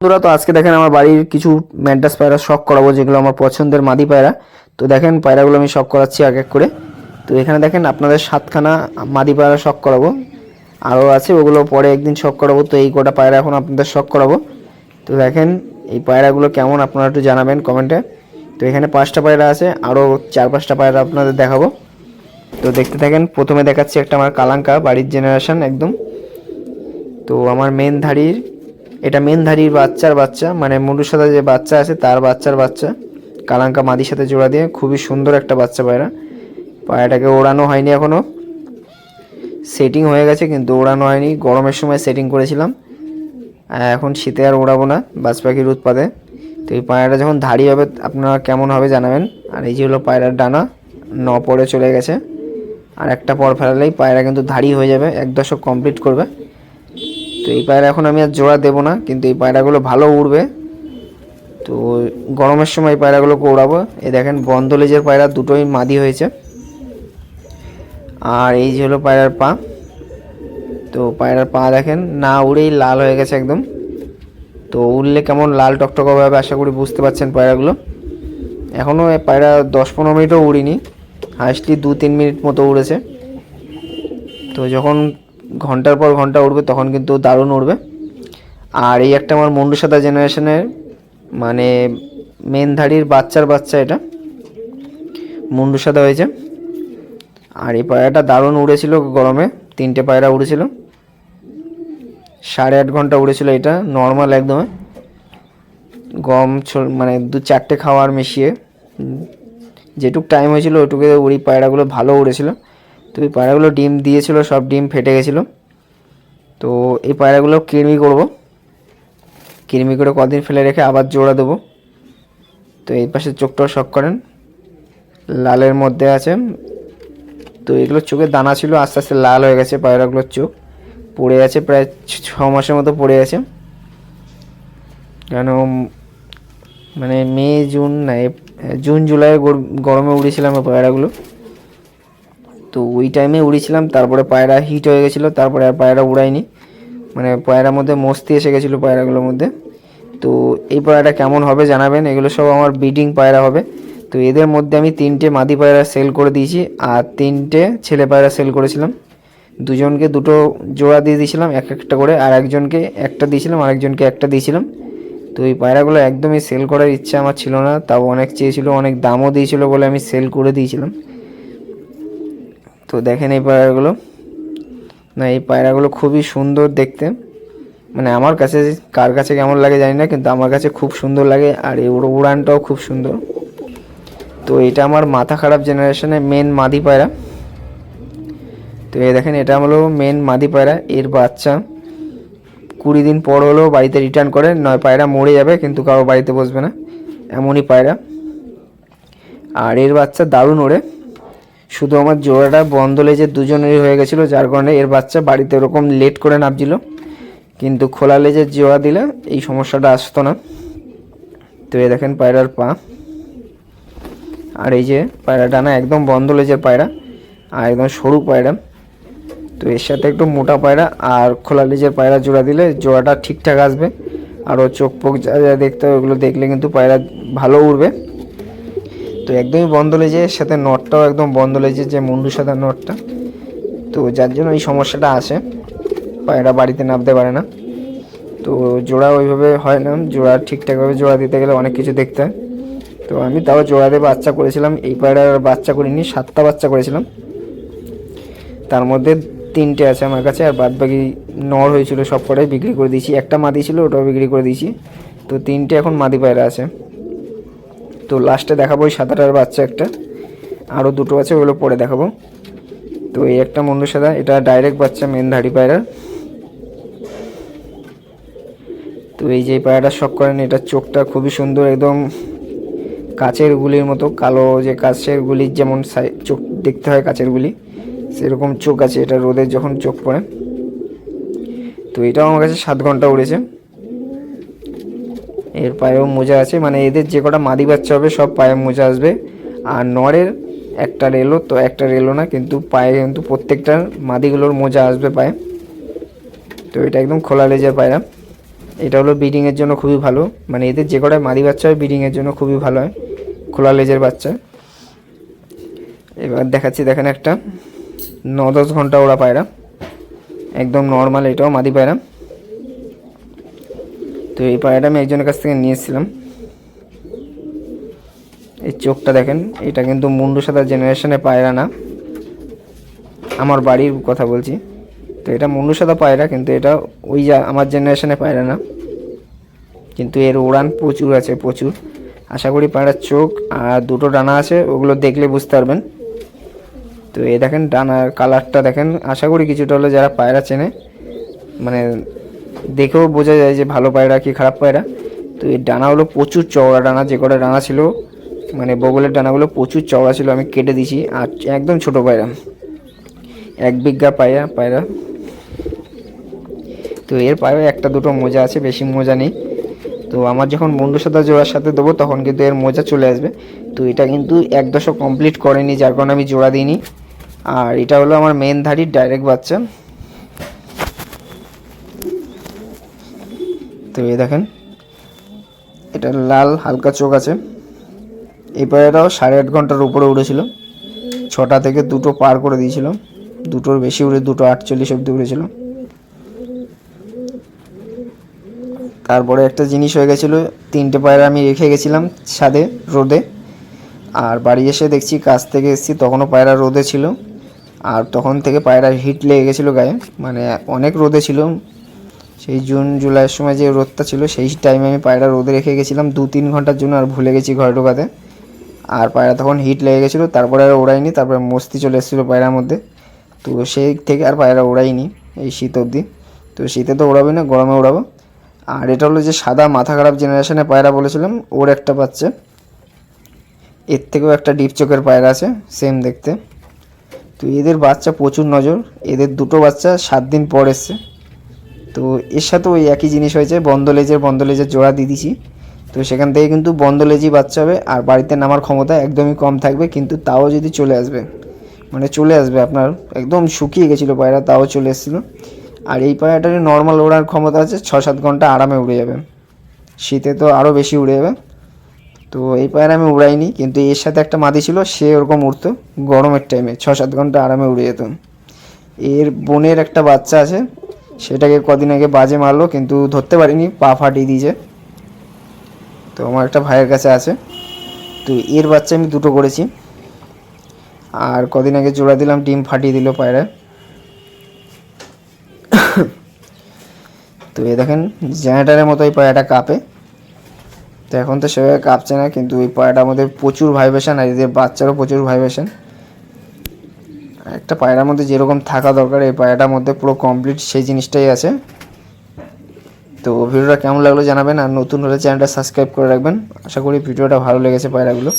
বন্ধুরা, তো আজকে দেখেন আমার বাড়ির কিছু ম্যান্টাস পায়রা শখ করাবো, যেগুলো আমার পছন্দের মাদি পায়রা। তো দেখেন পায়রাগুলো আমি শখ করাচ্ছি এক এক করে। তো এখানে দেখেন আপনাদের 7খানা মাদি পায়রা শখ করাবো, আরও আছে ওগুলো পরে একদিন শখ করাবো। তো এই কটা পায়রা এখন আপনাদের শখ করাবো। তো দেখেন এই পায়রাগুলো কেমন আপনারা একটু জানাবেন কমেন্টে। তো এখানে 5টা পায়রা আছে, আরও 4-5টা পায়রা আপনাদের দেখাবো। তো দেখতে থাকেন। প্রথমে দেখাচ্ছি একটা আমার কালাঙ্কা বাড়ির জেনারেশন একদম। তো আমার এটা মেন ধাড়ির বাচ্চা, মানে মুন্ডুর সাথে যে বাচ্চা আছে তার বাচ্চা কালাঙ্কা মাদির সাথে জোড়া দিয়ে খুবই সুন্দর একটা বাচ্চা পায়রা। পায়রাটাকে ওড়ানো হয়নি এখনও, সেটিং হয়ে গেছে কিন্তু ওড়ানো হয়নি। গরমের সময় সেটিং করেছিলাম, এখন শীতে আর ওড়াবো না বাজ পাখির উৎপাদে। তো এই পায়রাটা যখন ধাড়ি হবে আপনারা কেমন হবে জানাবেন। আর এই যে হলো পায়রার ডানা, পরে চলে গেছে। আর একটা পর ফেলালেই পায়রা কিন্তু ধাড়ি হয়ে যাবে, 1 দশক কমপ্লিট করবে। তো এই পায়রা এখন আমি আর জোড়া দেবো না, কিন্তু এই পায়রাগুলো ভালো উড়বে। তো গরমের সময় এই পায়রাগুলোকে ওড়াবো। এই দেখেন বন্ধ লেজের পায়রা দুটোই মাদি হয়েছে। আর এই যে হলো পায়রার পা। তো পায়রার পা দেখেন না উড়েই লাল হয়ে গেছে একদম। তো উড়লে কেমন লাল টকটক হবে আশা করি বুঝতে পারছেন পায়রাগুলো। এখনও পায়রা 10-15 মিনিটও উড়িনি, হাইস্টলি 2-3 মিনিট মতো উড়েছে। তো যখন ঘন্টার পর ঘন্টা উড়বে তখন কিন্তু দারুণ উড়বে। আর এই একটা আমার মুন্ডু সাদা জেনারেশনের মানে মেন ধাড়ির বাচ্চা, এটা মুন্ডু সাদা হয়েছে। আর এই পায়রাটা দারুণ উড়েছিল গরমে, 3টে পায়রা উড়েছিল, 8.5 ঘন্টা উড়েছিল। এটা নর্মাল একদম গম মানে 2-4টে খাওয়ার মিশিয়ে যেটুক টাইম হয়েছিল ওইটুকু উড়ি পায়রাগুলো ভালো উড়েছিল। তো এই পায়রাগুলো ডিম দিয়েছিল, সব ডিম ফেটে গেছিলো। তো এই পায়রাগুলো কৃমি করে কদিন ফেলে রেখে আবার জোড়া দেবো। তো এই পাশে চোখটাও শখ করেন, লালের মধ্যে আছে। তো এগুলো চোখের দানা ছিল, আস্তে আস্তে লাল হয়ে গেছে পায়রাগুলোর চোখ, পড়ে আছে প্রায় 6 মাসের মতো পড়ে আছে। কেন মানে মে জুন না জুন জুলাই গরমে উড়েছিলাম পায়রাগুলো। তো ওই টাইমে উড়েছিলাম, তারপরে পায়রা হিট হয়ে গেছিলো, তারপরে আর পায়রা উড়াইনি। মানে পায়রার মধ্যে মস্তি এসে গেছিলো পায়রাগুলোর মধ্যে। তো এই পায়রাটা কেমন হবে জানাবেন। এগুলো সব আমার ব্রিডিং পায়রা হবে। তো এদের মধ্যে আমি 3টে মাদি পায়রা সেল করে দিয়েছি, আর 3টে ছেলে পায়রা সেল করেছিলাম। দুজনকে 2টো জোড়া দিয়ে দিয়েছিলাম একটা করে, আর একজনকে একটা দিয়েছিলাম, আরেকজনকে একটা দিয়েছিলাম। তো এই পায়রাগুলো একদমই সেল করার ইচ্ছা আমার ছিল না, তাও অনেক চেয়েছিল, অনেক দামও দিয়েছিল বলে আমি সেল করে দিয়েছিলাম। তো দেখেন এই পায়রাগুলো, এই পায়রাগুলো খুবই সুন্দর দেখতে। মানে আমার কাছে, কার কাছে কেমন লাগে জানি না, কিন্তু আমার কাছে খুব সুন্দর লাগে। আর এই উড়ানটাও খুব সুন্দর। তো এটা আমার মাথা খারাপ জেনারেশনের মেন মাদি পায়রা। তো এই দেখেন এটা হলো মেন মাদি পায়রা। এর বাচ্চা 20 দিন পর হলেও বাড়িতে রিটার্ন করে, নয় পায়রা মরে যাবে কিন্তু কারো বাড়িতে বসবে না, এমনই পায়রা। আর এর বাচ্চা দারুণ ওড়ে। শুধু আমার জোড়াটা বন্ধ লেজের দুজনেরই হয়ে গেছিলো, যার কারণে এর বাচ্চা বাড়িতে ওরকম লেট করে নামছিল। কিন্তু খোলা লেজের জোড়া দিলে এই সমস্যাটা আসতো না। তো এই দেখেন পায়রার পা, আর এই যে পায়রা ডানা একদম বন্ধ লেজের পায়রা, আর একদম সরু পায়রা। তো এর সাথে একটু মোটা পায়রা আর খোলা লেজের পায়রা জোড়া দিলে জোড়াটা ঠিকঠাক আসবে। আরও চোখ পোক যা যা দেখতে হবে ওগুলো দেখলে কিন্তু পায়রা ভালো উড়বে। তো একদমই বন্ধ লেজের সাথে নটটাও একদম বন্ধ লেজের, যে মুন্ডু সাদা নটটা। তো যার জন্য এই সমস্যাটা আসে, পায়রা বাড়িতে নামতে পারে না। তো জোড়া ওইভাবে হয় না, জোড়া ঠিকঠাকভাবে জোড়া দিতে গেলে অনেক কিছু দেখতে হয়। তো আমি তাও জোড়া দিয়ে বাচ্চা করেছিলাম। এই পায়রার বাচ্চা করিনি, 7টা বাচ্চা করেছিলাম, তার মধ্যে 3টে আছে আমার কাছে, আর বাদ বাকি নর হয়েছিল সব কটাই বিক্রি করে দিয়েছি। একটা মাদি ছিল, ওটাও বিক্রি করে দিয়েছি। তো 3টে এখন মাদি পায়রা আছে। তো লাস্টে দেখাবো ওই 7টার বাচ্চা একটা, আরও 2টো আছে, ওগুলো পরে দেখাবো। তো এই একটা মুন্ডু সাদা, এটা ডাইরেক্ট বাচ্চা মেন ধাড়ি পায়রা। তো এই যে পায়রাটা শখ করেন, এটার চোখটা খুবই সুন্দর, একদম কাচের গুলির মতো কালো, যে কাচের গুলির যেমন চোখ দেখতে হয় কাচের গুলি, সেরকম চোখ আছে এটা, রোদের যখন চোখ পড়ে। তো এটাও আমার কাছে 7 ঘন্টা উড়েছে। এর পায়েও মোজা আছে, মানে এদের যে কটা মাদি বাচ্চা হবে সব পায়ে মোজা আসবে। আর নরের একটা রেলো, তো একটা রেলো না কিন্তু পায়ে কিন্তু প্রত্যেকটার মাদিগুলোর মোজা আসবে পায়ে। তো এটা একদম খোলা লেজের পায়রা। এটা হলো ব্রিডিংয়ের জন্য খুবই ভালো, মানে এদের যে কটা মাদি বাচ্চা হয় ব্রিডিংয়ের জন্য খুবই ভালো হয়, খোলা লেজের বাচ্চা। এবার দেখাচ্ছি, দেখেন একটা 9-10 ঘন্টা ওরা পায়রা, একদম নর্মাল, এটাও মাদি পায়রা। তো এই পায়রাটা আমি একজনের কাছ থেকে নিয়েছিলাম। এই চোখটা দেখেন, এটা কিন্তু মুন্ডু সাদা জেনারেশনের পায়রা না, আমার বাড়ির কথা বলছি। তো এটা মুন্ডু সাদা পায়রা, কিন্তু এটা ওই আমার জেনারেশনের পায়রা না, কিন্তু এর উড়ান প্রচুর আছে, প্রচুর। আশা করি পায়রার চোখ আর দুটো ডানা আছে, ওগুলো দেখলে বুঝতে পারবেন। তো এই দেখেন ডানার কালারটা দেখেন, আশা করি কিছুটা হলে যারা পায়রা চেনে মানে দেখেও বোঝা যায় যে ভালো পায়রা কি খারাপ পায়রা। তো এই ডানাগুলো প্রচুর চওড়া ডানা, যে কটা ডানা ছিল মানে বগলের ডানাগুলো প্রচুর চওড়া ছিল, আমি কেটে দিয়েছি। আর একদম ছোট পায়রা, 1 বিঘা পায়রা। তো এর পায়ে একটা দুটো মোজা আছে, বেশি মোজা নেই। তো আমার যখন মুন্ডু সাদা জোড়ার সাথে দেবো তখন কিন্তু এর মোজা চলে আসবে। তো এটা কিন্তু 1 দশক কমপ্লিট করেনি, যার কারণে আমি জোড়া দিইনি। আর এটা হলো আমার মেন ধাড়ির ডাইরেক্ট বাচ্চা। তো এই দেখেন, এটা লাল হালকা চোখ আছে। এই পায়রাটাও 8.5 ঘন্টার উপরে উড়েছিল, 6টা থেকে 2টো পার করে দিয়েছিল, 2টোর বেশি উড়ে 2টো 48 অব্দি উড়েছিল। তারপরে একটা জিনিস হয়ে গেছিলো, 3টে পায়রা আমি রেখে গেছিলাম ছাদে রোদে, আর বাড়ি এসে দেখছি কাজ থেকে এসেছি তখনও পায়রা রোদে ছিল। আর তখন থেকে পায়রার হিট লেগে গেছিলো গায়ে, মানে অনেক রোদে ছিল। সেই জুন জুলাইয়ের সময় যে রোদটা ছিল সেই টাইমে আমি পায়রা রোদে রেখে গেছিলাম 2-3 ঘন্টার জন্য, আর ভুলে গেছি ঘরে ঢোকাতে। আর পায়রা তখন হিট লেগে গেছিলো, তারপরে আর ওড়াইনি। তারপরে মস্তি চলে এসেছিলো পায়রার মধ্যে, তো সেই থেকে আর পায়রা ওড়াইনি এই শীত অবধি। তো শীতে তো ওড়াবি না, গরমে ওড়াবো। আর এটা হলো যে সাদা মাথা খারাপ জেনারেশনের পায়রা বলেছিলাম, ওর একটা বাচ্চা। এর থেকেও একটা ডিপ চোখের পায়রা আছে, সেম দেখতে। তো এদের বাচ্চা প্রচুর নজর, এদের দুটো বাচ্চা 7 দিন পর এসছে। তো এর সাথে ওই একই জিনিস হয়েছে, বন্ধ লেজের জোড়া দিয়ে দিছি। তো সেখান থেকে কিন্তু বন্ধ লেজই বাচ্চা হবে, আর বাড়িতে নামার ক্ষমতা একদমই কম থাকবে, কিন্তু তাও যদি চলে আসবে, মানে চলে আসবে। আপনার একদম শুকিয়ে গেছিলো পায়রা, তাও চলে এসেছিলো। আর এই পায়রাটার নর্মাল ওড়ার ক্ষমতা আছে, 6-7 ঘন্টা আরামে উড়ে যাবে, শীতে তো আরও বেশি উড়ে যাবে। তো এই পায়রা আমি উড়াইনি, কিন্তু এর সাথে একটা মাদি ছিল, সে ওরকম উড়তো গরমের টাইমে, 6-7 ঘন্টা আরামে উড়ে যেত। এর বোনের একটা বাচ্চা আছে, সেটাকে কদিন আগে বাজে মারলো, কিন্তু ধরতে পারিনি, পা ফাটিয়ে দিয়েছে। তো আমার একটা ভাইয়ের কাছে আছে। তো এর বাচ্চা আমি 2টো করেছি, আর কদিন আগে জোড়া দিলাম, ডিম ফাটিয়ে দিল পায়রা। তো এই দেখেন জেনারেটারের মতো এই পায়রাটা কাঁপে। তো এখন তো সেভাবে কাঁপছে না, কিন্তু এই পায়রাটার মধ্যে প্রচুর ভাইব্রেশন, আর এদের বাচ্চারও প্রচুর ভাইব্রেশন। একটা পায়রার মধ্যে যেরকম থাকা দরকার এই পায়রাটার মধ্যে পুরো কমপ্লিট সেই জিনিসটাই আছে। তো ভিডিওটা কেমন লাগলো জানাবেন, আর নতুন হলে চ্যানেলটা সাবস্ক্রাইব করে রাখবেন। আশা করি ভিডিওটা ভালো লেগেছে পায়রাগুলো।